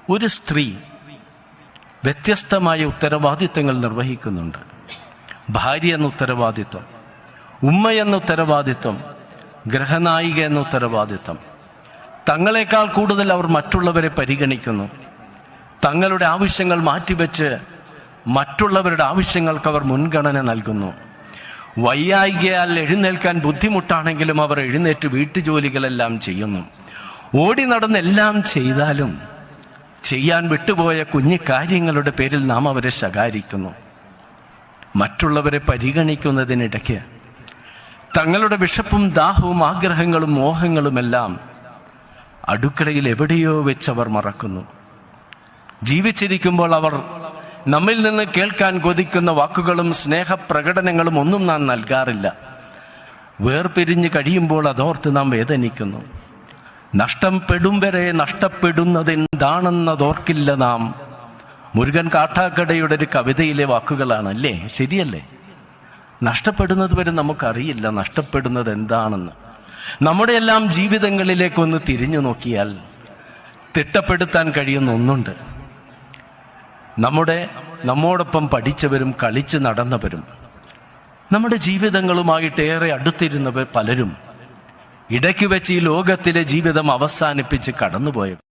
ഒരു സ്ത്രീ വ്യത്യസ്തമായ ഉത്തരവാദിത്തങ്ങൾ നിർവഹിക്കുന്നുണ്ട്. ഭാര്യ എന്ന ഉത്തരവാദിത്വം, ഉമ്മ എന്ന ഉത്തരവാദിത്വം, ഗൃഹനായിക എന്ന ഉത്തരവാദിത്വം. തങ്ങളെക്കാൾ കൂടുതൽ അവർ മറ്റുള്ളവരെ പരിഗണിക്കുന്നു. തങ്ങളുടെ ആവശ്യങ്ങൾ മാറ്റിവെച്ച് മറ്റുള്ളവരുടെ ആവശ്യങ്ങൾക്ക് അവർ മുൻഗണന നൽകുന്നു. വയ്യായികയാൽ എഴുന്നേൽക്കാൻ ബുദ്ധിമുട്ടാണെങ്കിലും അവർ എഴുന്നേറ്റ് വീട്ടുജോലികളെല്ലാം ചെയ്യുന്നു. ഓടി നടന്നെല്ലാം ചെയ്താലും ചെയ്യാൻ വിട്ടുപോയ കുഞ്ഞു കാര്യങ്ങളുടെ പേരിൽ നാം അവരെ ശകാരിക്കുന്നു. മറ്റുള്ളവരെ പരിഗണിക്കുന്നതിനിടയ്ക്ക് തങ്ങളുടെ വിശപ്പും ദാഹവും ആഗ്രഹങ്ങളും മോഹങ്ങളുമെല്ലാം അടുക്കളയിൽ എവിടെയോ വെച്ചവർ മറക്കുന്നു. ജീവിച്ചിരിക്കുമ്പോൾ അവർ നമ്മിൽ നിന്ന് കേൾക്കാൻ കൊതിക്കുന്ന വാക്കുകളും സ്നേഹപ്രകടനങ്ങളും ഒന്നും നാം നൽകാറില്ല. വേർപിരിഞ്ഞ് കഴിയുമ്പോൾ അതോർത്ത് നാം വേദനിക്കുന്നു. നഷ്ടപ്പെടും വരെ നഷ്ടപ്പെടുന്നത് എന്താണെന്നതോർക്കില്ല നാം. മുരുകൻ കാട്ടാക്കടയുടെ ഒരു കവിതയിലെ വാക്കുകളാണ്, അല്ലേ? ശരിയല്ലേ? നഷ്ടപ്പെടുന്നത് വരെ നമുക്കറിയില്ല നഷ്ടപ്പെടുന്നത് എന്താണെന്ന്. നമ്മുടെ എല്ലാം ജീവിതങ്ങളിലേക്കൊന്ന് തിരിഞ്ഞു നോക്കിയാൽ തിട്ടപ്പെടുത്താൻ കഴിയുന്ന ഒന്നുണ്ട്. നമ്മോടൊപ്പം പഠിച്ചവരും കളിച്ച് നടന്നവരും നമ്മുടെ ജീവിതങ്ങളുമായിട്ട് ഏറെ അടുത്തിരുന്നവർ പലരും ഇടയ്ക്ക് വെച്ച് ഈ ലോകത്തിലെ ജീവിതം അവസാനിപ്പിച്ച് കടന്നുപോയവർ.